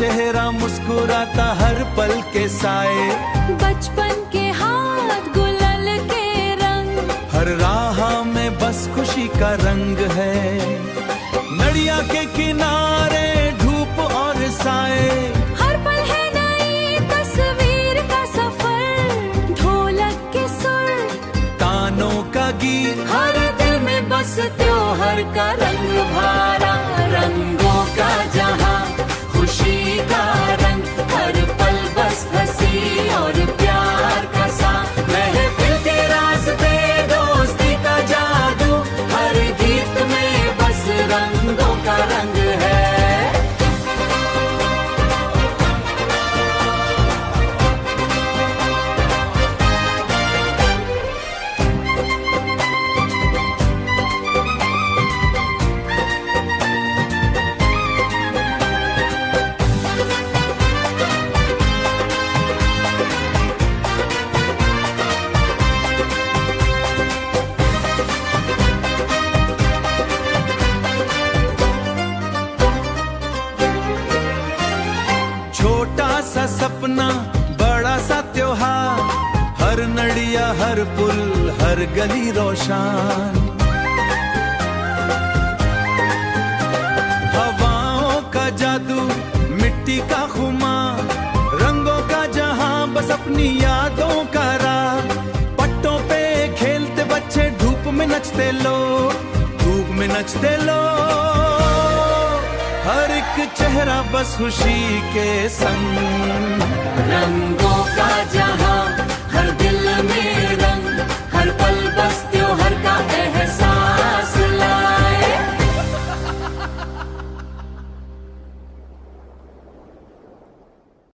चेहरा मुस्कुराता हर पल के साए, बचपन के हाथ गुलाल के रंग, हर राह में बस खुशी का रंग है। नदिया के किनारे धूप और साए, हर पल है नई तस्वीर का सफर, ढोलक के सुर, तानों का गीत, हर दिल में बस त्योहार का रंग भरा, रंगों का जहां, खुशी का रंग, हर पल बस हंसी और प्यार का साथ, महफिल के रास्ते दोस्ती का जादू, हर गीत में बस रंगों का रंग है। छोटा सा सपना बड़ा सा त्योहार, हर नड़िया हर पुल हर गली रोशन, हवाओं का जादू मिट्टी का खुमार, रंगों का जहां बस अपनी यादों का राह, पट्टों पे खेलते बच्चे धूप में नचते लोग, धूप में नचते लोग, हर एक चेहरा बस खुशी के संग, रंगों का जहां हर दिल में